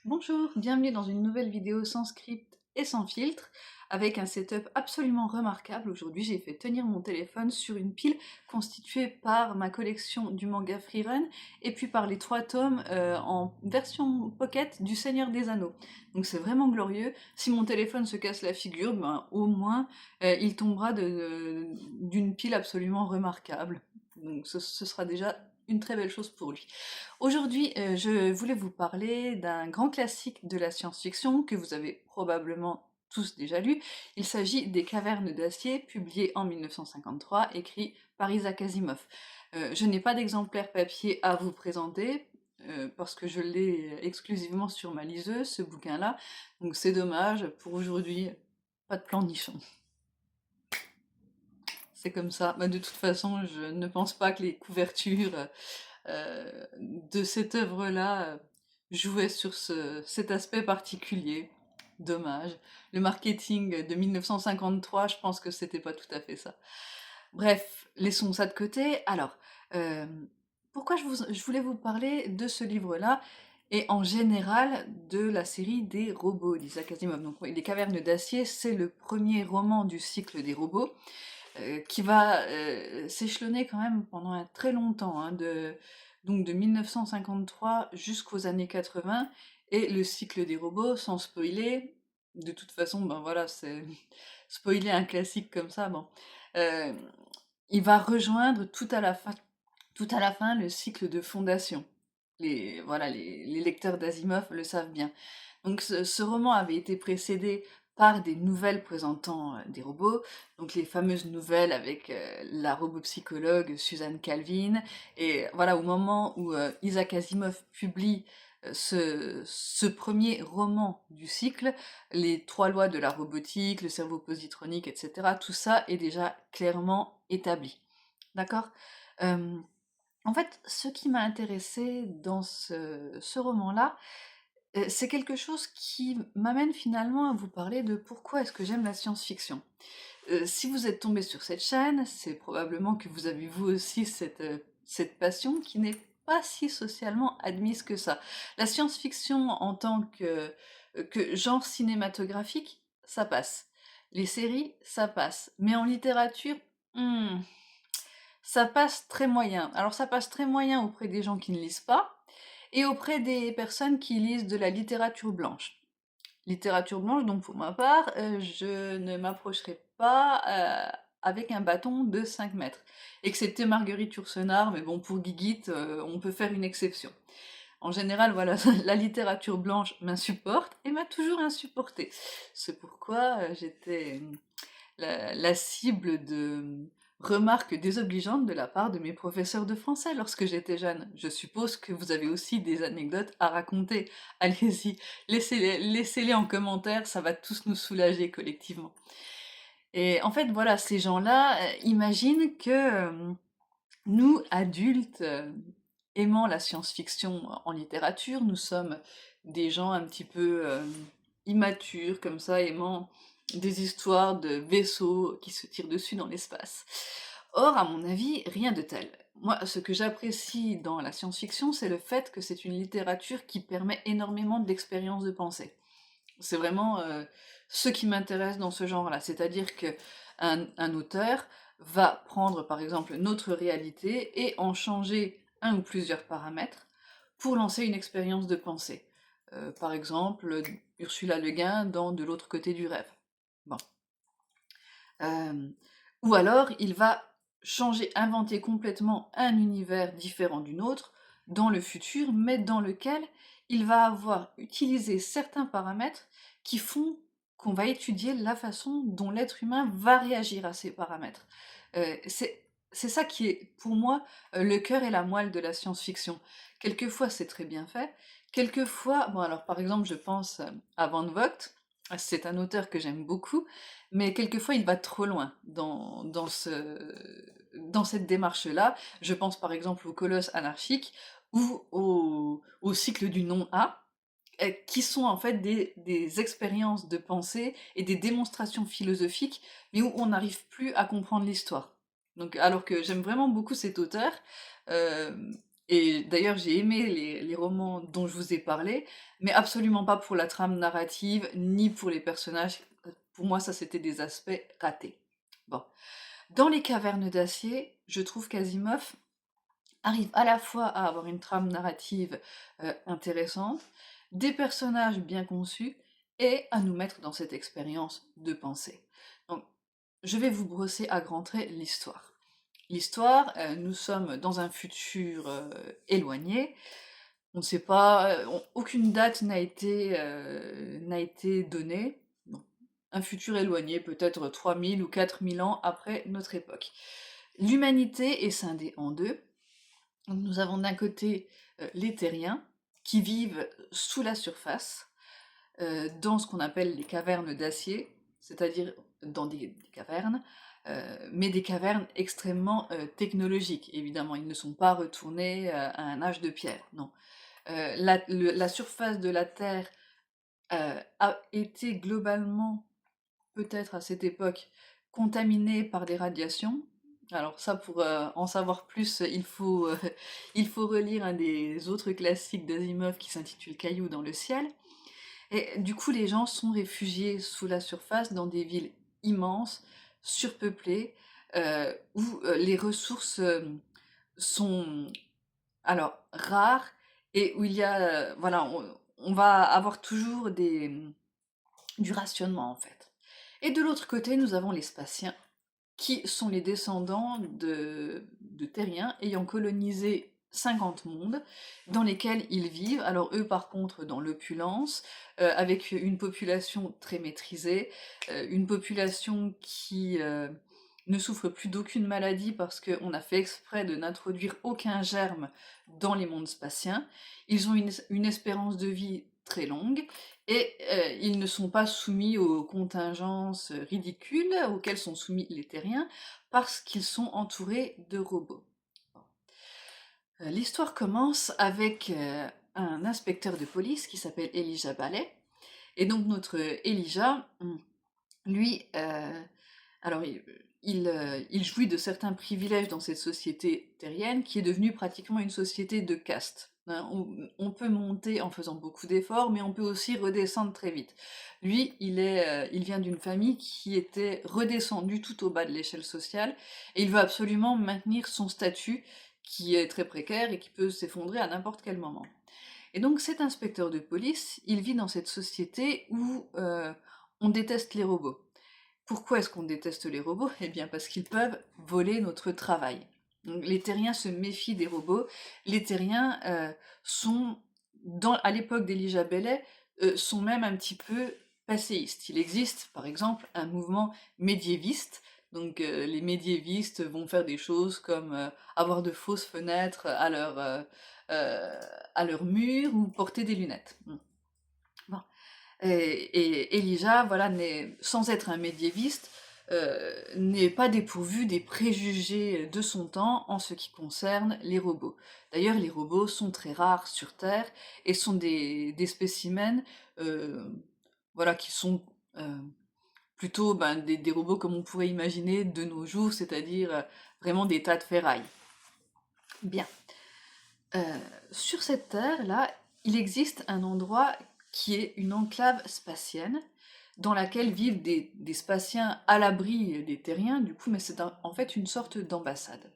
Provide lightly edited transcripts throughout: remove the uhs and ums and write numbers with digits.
Bonjour, bienvenue dans une nouvelle vidéo sans script et sans filtre, avec un setup absolument remarquable. Aujourd'hui, j'ai fait tenir mon téléphone sur une pile constituée par ma collection du manga Freerun et puis par les 3 tomes en version pocket du Seigneur des Anneaux. Donc c'est vraiment glorieux. Si mon téléphone se casse la figure, ben, au moins il tombera d'une pile absolument remarquable. Donc ce sera déjà une très belle chose pour lui. Aujourd'hui, je voulais vous parler d'un grand classique de la science-fiction que vous avez probablement tous déjà lu. Il s'agit des Cavernes d'acier, publié en 1953, écrit par Isaac Asimov. Je n'ai pas d'exemplaire papier à vous présenter, parce que je l'ai exclusivement sur ma liseuse, ce bouquin-là, donc c'est dommage, pour aujourd'hui, pas de plan nichon. C'est comme ça. Bah, de toute façon, je ne pense pas que les couvertures de cette œuvre-là jouait sur cet aspect particulier. Dommage. Le marketing de 1953, je pense que c'était pas tout à fait ça. Bref, laissons ça de côté. Alors, euh, pourquoi je voulais vous parler de ce livre-là et en général de la série des robots d'Isaac Asimov. Donc, oui, Les Cavernes d'acier, c'est le premier roman du cycle des robots qui va s'échelonner quand même pendant un très longtemps, hein, donc de 1953 jusqu'aux années 80, et le cycle des robots, sans spoiler, de toute façon, ben voilà, c'est spoiler un classique comme ça, bon, euh, il va rejoindre tout à la fin le cycle de fondation. Voilà, les lecteurs d'Asimov le savent bien. Donc ce roman avait été précédé par des nouvelles présentant des robots, donc les fameuses nouvelles avec la robopsychologue Suzanne Calvin, et voilà, au moment où Isaac Asimov publie ce premier roman du cycle, les 3 lois de la robotique, le cerveau positronique, etc., tout ça est déjà clairement établi. D'accord? Euh, En fait, ce qui m'a intéressé dans ce roman-là, c'est quelque chose qui m'amène finalement à vous parler de pourquoi est-ce que j'aime la science-fiction. Si vous êtes tombé sur cette chaîne, c'est probablement que vous avez vous aussi cette passion qui n'est pas si socialement admise que ça. La science-fiction en tant que genre cinématographique, ça passe. Les séries, ça passe. Mais en littérature, hmm, ça passe très moyen. Alors ça passe très moyen auprès des gens qui ne lisent pas et auprès des personnes qui lisent de la littérature blanche. Littérature blanche, donc pour ma part, je ne m'approcherai pas avec un bâton de 5 mètres. Excepté Marguerite Yourcenar, mais bon, pour Guiguite, on peut faire une exception. En général, voilà, la littérature blanche m'insupporte et m'a toujours insupporté. C'est pourquoi j'étais la cible de remarques désobligeantes de la part de mes professeurs de français lorsque j'étais jeune. Je suppose que vous avez aussi des anecdotes à raconter. Allez-y, laissez-les en commentaire, ça va tous nous soulager collectivement. Et en fait, voilà, ces gens-là imaginent que nous, adultes, aimant la science-fiction en littérature, nous sommes des gens un petit peu immatures, comme ça, aimant des histoires de vaisseaux qui se tirent dessus dans l'espace. Or, à mon avis, rien de tel. Moi, ce que j'apprécie dans la science-fiction, c'est le fait que c'est une littérature qui permet énormément d'expérience de pensée. C'est vraiment ce qui m'intéresse dans ce genre-là. C'est-à-dire que un auteur va prendre par exemple notre réalité et en changer un ou plusieurs paramètres pour lancer une expérience de pensée. Par exemple, Ursula Le Guin dans De l'autre côté du rêve. Bon. Euh, ou alors, il va changer, inventer complètement un univers différent du nôtre dans le futur, mais dans lequel il va avoir utilisé certains paramètres qui font qu'on va étudier la façon dont l'être humain va réagir à ces paramètres. C'est ça qui est, pour moi, le cœur et la moelle de la science-fiction. Quelquefois, c'est très bien fait. Quelquefois, bon alors par exemple, je pense à Van Vogt, c'est un auteur que j'aime beaucoup, mais quelquefois il va trop loin dans cette démarche-là. Je pense par exemple au Colosse anarchique ou au cycle du non-A, qui sont en fait des expériences de pensée et des démonstrations philosophiques, mais où on n'arrive plus à comprendre l'histoire. Donc, alors que j'aime vraiment beaucoup cet auteur, euh, Et d'ailleurs, j'ai aimé les romans dont je vous ai parlé, mais absolument pas pour la trame narrative, ni pour les personnages. Pour moi, ça, c'était des aspects ratés. Bon. Dans Les Cavernes d'Acier, je trouve qu'Asimov arrive à la fois à avoir une trame narrative intéressante, des personnages bien conçus, et à nous mettre dans cette expérience de pensée. Donc, je vais vous brosser à grands traits l'histoire. L'histoire, nous sommes dans un futur éloigné. On ne sait pas, aucune date n'a été donnée. Bon, un futur éloigné, peut-être 3000 ou 4000 ans après notre époque. L'humanité est scindée en deux. Donc, nous avons d'un côté les terriens qui vivent sous la surface, dans ce qu'on appelle les cavernes d'acier, c'est-à-dire dans des cavernes, mais des cavernes extrêmement technologiques. Évidemment, ils ne sont pas retournés à un âge de pierre, non. La surface de la Terre a été globalement, peut-être à cette époque, contaminée par des radiations. Alors ça, pour en savoir plus, il faut relire un des autres classiques d'Asimov qui s'intitule Cailloux dans le ciel. Et du coup, les gens sont réfugiés sous la surface dans des villes immenses, surpeuplées, où les ressources sont alors rares et où il y a, voilà, on va avoir toujours du rationnement en fait. Et de l'autre côté, nous avons les Spatiens, qui sont les descendants de terriens ayant colonisé 50 mondes dans lesquels ils vivent. Alors eux par contre dans l'opulence, avec une population très maîtrisée, une population qui ne souffre plus d'aucune maladie parce qu'on a fait exprès de n'introduire aucun germe dans les mondes spatiens. Ils ont une espérance de vie très longue et ils ne sont pas soumis aux contingences ridicules auxquelles sont soumis les terriens parce qu'ils sont entourés de robots. L'histoire commence avec un inspecteur de police qui s'appelle Elijah Ballet. Et donc notre Elijah, lui, alors il jouit de certains privilèges dans cette société terrienne qui est devenue pratiquement une société de caste. Hein. On peut monter en faisant beaucoup d'efforts, mais on peut aussi redescendre très vite. Lui, il vient d'une famille qui était redescendue tout au bas de l'échelle sociale, et il veut absolument maintenir son statut, qui est très précaire et qui peut s'effondrer à n'importe quel moment. Et donc cet inspecteur de police, il vit dans cette société où on déteste les robots. Pourquoi est-ce qu'on déteste les robots? Eh bien parce qu'ils peuvent voler notre travail. Donc, les terriens se méfient des robots. Les terriens sont, à l'époque d'Elijah Bellet, sont même un petit peu passéistes. Il existe, par exemple, un mouvement médiéviste. Donc les médiévistes vont faire des choses comme avoir de fausses fenêtres euh, à leur mur ou porter des lunettes. Bon. Et Elijah, voilà, sans être un médiéviste, n'est pas dépourvu des préjugés de son temps en ce qui concerne les robots. D'ailleurs, les robots sont très rares sur Terre et sont des spécimens euh, voilà, qui sont plutôt des robots comme on pourrait imaginer de nos jours, c'est-à-dire vraiment des tas de ferraille. Bien. Sur cette Terre-là, il existe un endroit qui est une enclave spatienne, dans laquelle vivent des spatiens à l'abri des terriens, du coup, mais c'est en fait une sorte d'ambassade.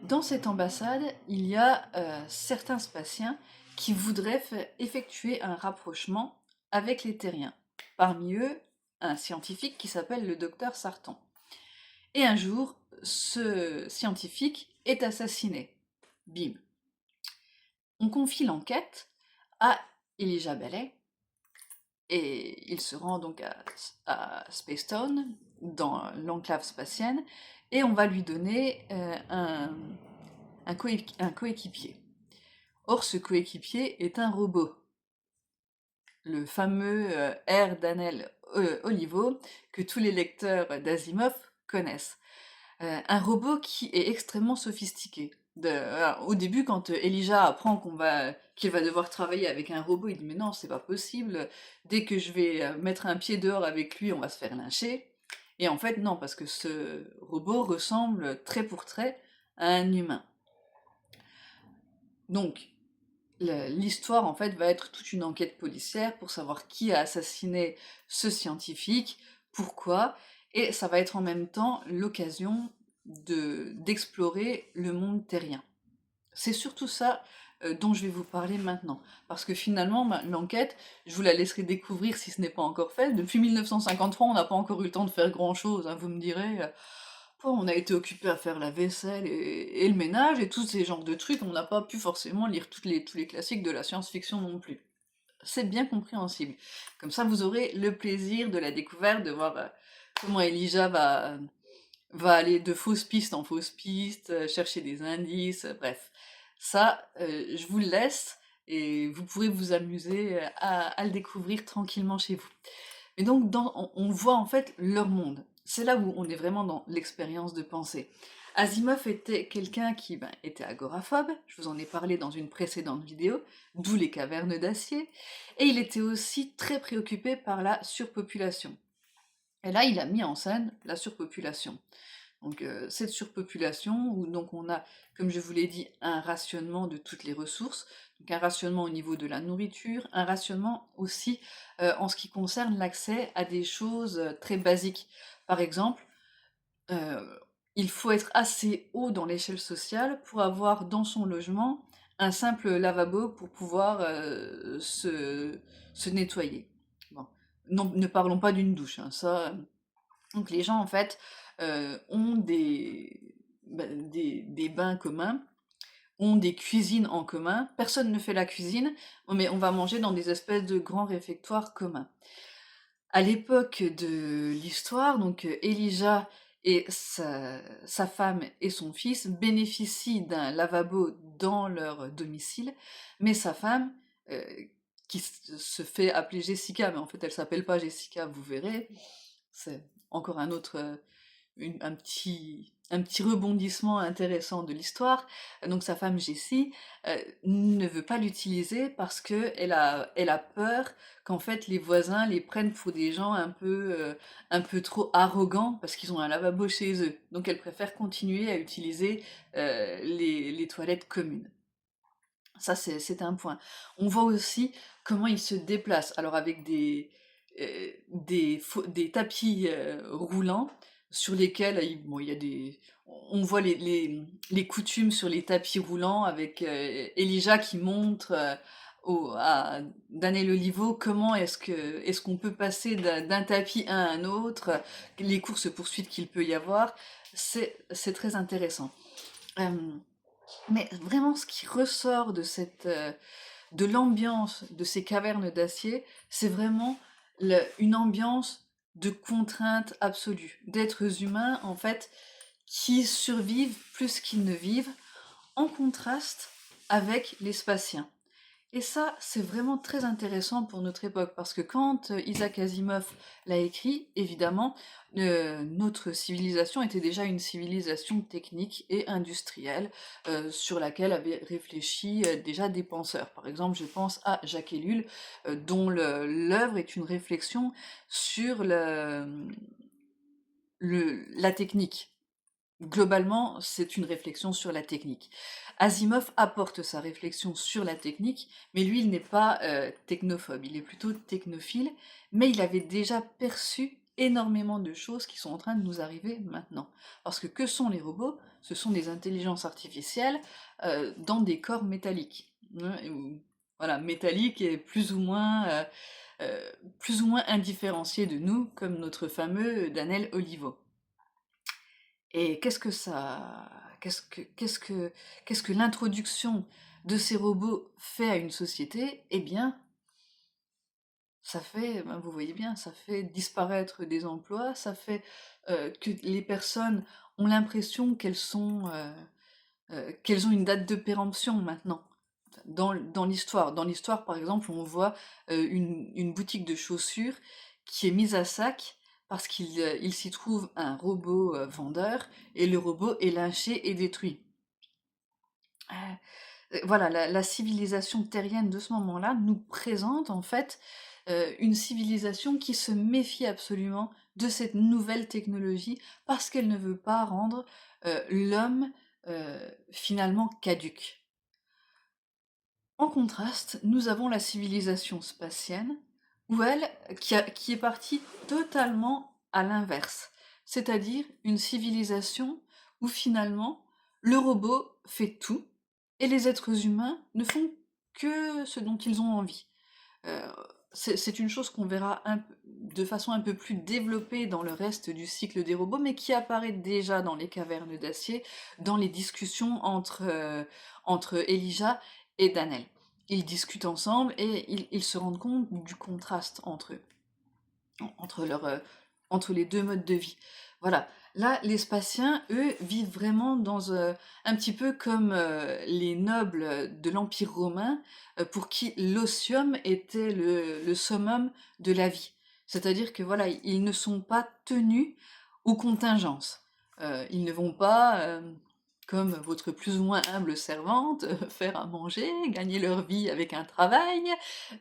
Dans cette ambassade, il y a certains spatiens qui voudraient effectuer un rapprochement avec les terriens. Parmi eux, un scientifique qui s'appelle le docteur Sarton. Et un jour, ce scientifique est assassiné. Bim. On confie l'enquête à Elijah Ballet, et il se rend donc à Spacetown, dans l'enclave spatienne, et on va lui donner un coéquipier. Or, ce coéquipier est un robot, le fameux R. Daniel Olivo, que tous les lecteurs d'Asimov connaissent. Un robot qui est extrêmement sophistiqué. Au début, quand Elijah apprend qu'il va devoir travailler avec un robot, il dit mais non, c'est pas possible. Dès que je vais mettre un pied dehors avec lui, on va se faire lyncher. Et en fait, non, parce que ce robot ressemble trait pour trait à un humain. Donc, l'histoire, en fait, va être toute une enquête policière pour savoir qui a assassiné ce scientifique, pourquoi, et ça va être en même temps l'occasion d'explorer le monde terrien. C'est surtout ça dont je vais vous parler maintenant. Parce que finalement, l'enquête, je vous la laisserai découvrir si ce n'est pas encore fait. Depuis 1953, on n'a pas encore eu le temps de faire grand-chose, hein, vous me direz. On a été occupé à faire la vaisselle et le ménage et tous ces genres de trucs, on n'a pas pu forcément lire tous les classiques de la science-fiction non plus. C'est bien compréhensible. Comme ça, vous aurez le plaisir de la découverte, de voir comment Elijah va aller de fausse piste en fausse piste, chercher des indices, bref. Ça, je vous le laisse et vous pourrez vous amuser à le découvrir tranquillement chez vous. Et donc, on voit en fait leur monde. C'est là où on est vraiment dans l'expérience de pensée. Asimov était quelqu'un qui était agoraphobe, je vous en ai parlé dans une précédente vidéo, d'où les cavernes d'acier, et il était aussi très préoccupé par la surpopulation. Et là, il a mis en scène la surpopulation. Donc cette surpopulation, où donc on a, comme je vous l'ai dit, un rationnement de toutes les ressources, donc un rationnement au niveau de la nourriture, un rationnement aussi en ce qui concerne l'accès à des choses très basiques. Par exemple, euh, il faut être assez haut dans l'échelle sociale pour avoir dans son logement un simple lavabo pour pouvoir se nettoyer. Bon. Non, ne parlons pas d'une douche, hein, ça, donc les gens en fait ont des bains communs, ont des cuisines en commun. Personne ne fait la cuisine, mais on va manger dans des espèces de grands réfectoires communs. À l'époque de l'histoire, donc Elijah et sa femme et son fils bénéficient d'un lavabo dans leur domicile, mais sa femme, euh, qui se fait appeler Jessica, mais en fait elle s'appelle pas Jessica, vous verrez, c'est encore un autre, un petit rebondissement intéressant de l'histoire. Donc sa femme Jessie ne veut pas l'utiliser parce que elle a peur qu'en fait les voisins les prennent pour des gens un peu trop arrogants parce qu'ils ont un lavabo chez eux. Donc elle préfère continuer à utiliser les toilettes communes. Ça, c'est un point. On voit aussi comment il se déplace. Alors avec des tapis roulants sur lesquels bon, il y a on voit les coutumes sur les tapis roulants avec Elijah qui montre à Daniel Olivo comment est-ce qu'on peut passer d'un tapis à un autre, les courses-poursuites qu'il peut y avoir. C'est très intéressant. Euh, mais vraiment, ce qui ressort de l'ambiance de ces cavernes d'acier, c'est vraiment une ambiance de contrainte absolue, d'êtres humains, en fait, qui survivent plus qu'ils ne vivent, en contraste avec les Spatiens. Et ça, c'est vraiment très intéressant pour notre époque, parce que quand Isaac Asimov l'a écrit, évidemment, notre civilisation était déjà une civilisation technique et industrielle, sur laquelle avaient réfléchi déjà des penseurs. Par exemple, je pense à Jacques Ellul, dont l'œuvre est une réflexion sur la technique. Globalement, c'est une réflexion sur la technique. Asimov apporte sa réflexion sur la technique, mais lui, il n'est pas technophobe, il est plutôt technophile, mais il avait déjà perçu énormément de choses qui sont en train de nous arriver maintenant. Parce que sont les robots? Ce sont des intelligences artificielles dans des corps métalliques. Voilà, métalliques et plus ou moins indifférenciés de nous, comme notre fameux Daniel Olivo. Et qu'est-ce que l'introduction de ces robots fait à une société? Eh bien, vous voyez bien, ça fait disparaître des emplois, ça fait que les personnes ont l'impression qu'elles ont une date de péremption maintenant. Dans l'histoire, par exemple, on voit une boutique de chaussures qui est mise à sac parce il s'y trouve un robot vendeur et le robot est lynché et détruit. Voilà, la civilisation terrienne de ce moment-là nous présente en fait une civilisation qui se méfie absolument de cette nouvelle technologie parce qu'elle ne veut pas rendre l'homme finalement caduque. En contraste, nous avons la civilisation spatienne, où elle, qui est partie totalement à l'inverse, c'est-à-dire une civilisation où finalement le robot fait tout et les êtres humains ne font que ce dont ils ont envie. Euh, c'est une chose qu'on verra de façon un peu plus développée dans le reste du cycle des robots, mais qui apparaît déjà dans les cavernes d'acier, dans les discussions entre Elijah et Danel. Ils discutent ensemble et ils se rendent compte du contraste entre eux, entre, entre les deux modes de vie. Voilà. Là, les Spatiens, eux, vivent vraiment dans un petit peu comme les nobles de l'Empire romain, pour qui l'osium était le summum de la vie. C'est-à-dire que voilà, ils ne sont pas tenus aux contingences. Ils ne vont pas, comme votre plus ou moins humble servante, faire à manger, gagner leur vie avec un travail,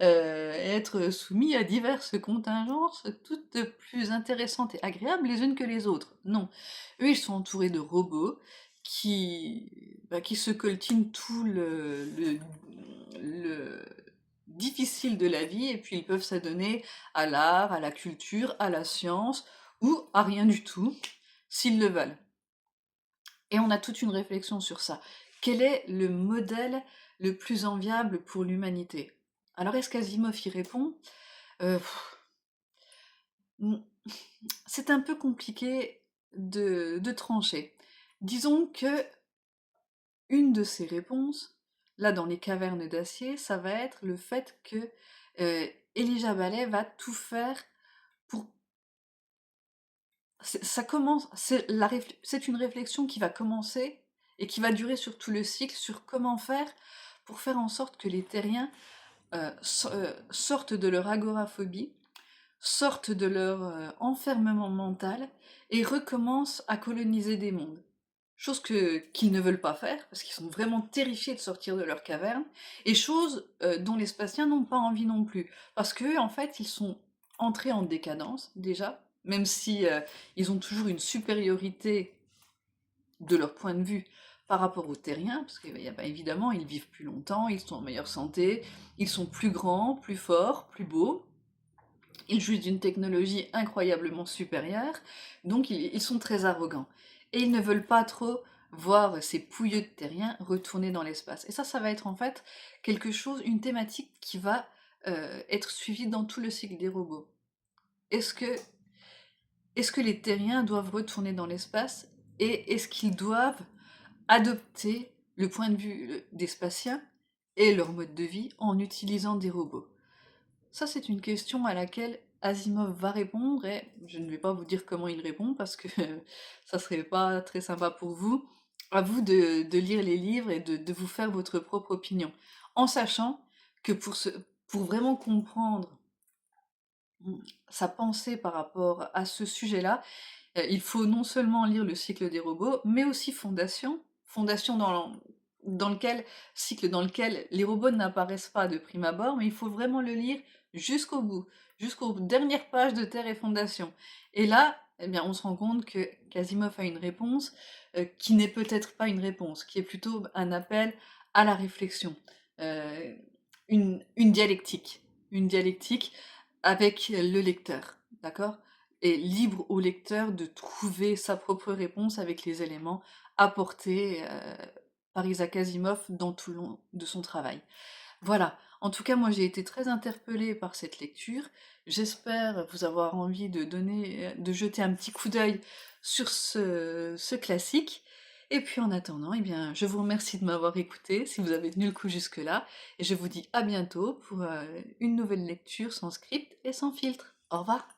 être soumis à diverses contingences, toutes plus intéressantes et agréables les unes que les autres. Non. Eux, ils sont entourés de robots qui se coltinent tout le difficile de la vie, et puis ils peuvent s'adonner à l'art, à la culture, à la science, ou à rien du tout, s'ils le veulent. Et on a toute une réflexion sur ça. Quel est le modèle le plus enviable pour l'humanité? Alors est-ce qu'Asimov y répond? Euh, c'est un peu compliqué de trancher. Disons que une de ses réponses, là dans les cavernes d'acier, ça va être le fait que Elijah Ballet va tout faire pour... Ça commence, c'est une réflexion qui va commencer et qui va durer sur tout le cycle sur comment faire pour faire en sorte que les terriens sortent de leur agoraphobie, sortent de leur enfermement mental et recommencent à coloniser des mondes. Chose qu'ils ne veulent pas faire, parce qu'ils sont vraiment terrifiés de sortir de leur caverne, et chose dont les Spatiens n'ont pas envie non plus. Parce qu'eux, en fait, ils sont entrés en décadence, déjà, même si ils ont toujours une supériorité de leur point de vue par rapport aux terriens, parce que évidemment, ils vivent plus longtemps, ils sont en meilleure santé, ils sont plus grands, plus forts, plus beaux, ils jouissent d'une technologie incroyablement supérieure, donc ils sont très arrogants. Et ils ne veulent pas trop voir ces pouilleux de terriens retourner dans l'espace. Et ça va être en fait quelque chose, une thématique qui va être suivie dans tout le cycle des robots. Est-ce que, est-ce que les terriens doivent retourner dans l'espace et est-ce qu'ils doivent adopter le point de vue des spatiens et leur mode de vie en utilisant des robots? Ça, c'est une question à laquelle Asimov va répondre, et je ne vais pas vous dire comment il répond parce que ça serait pas très sympa pour vous. À vous de lire les livres et de vous faire votre propre opinion, en sachant que pour vraiment comprendre sa pensée par rapport à ce sujet-là, il faut non seulement lire le cycle des robots, mais aussi Fondation. Fondation dans lequel, cycle dans lequel les robots n'apparaissent pas de prime abord, mais il faut vraiment le lire jusqu'au bout, jusqu'aux dernières pages de Terre et Fondation. Et là, eh bien, on se rend compte que Quasimoff a une réponse qui n'est peut-être pas une réponse, qui est plutôt un appel à la réflexion, euh, une dialectique avec le lecteur, d'accord? Et libre au lecteur de trouver sa propre réponse avec les éléments apportés par Isaac Asimov dans tout le long de son travail. Voilà. En tout cas, moi j'ai été très interpellée par cette lecture. J'espère vous avoir envie de jeter un petit coup d'œil sur ce classique. Et puis en attendant, eh bien, je vous remercie de m'avoir écouté, si vous avez tenu le coup jusque-là, et je vous dis à bientôt pour une nouvelle lecture sans script et sans filtre. Au revoir.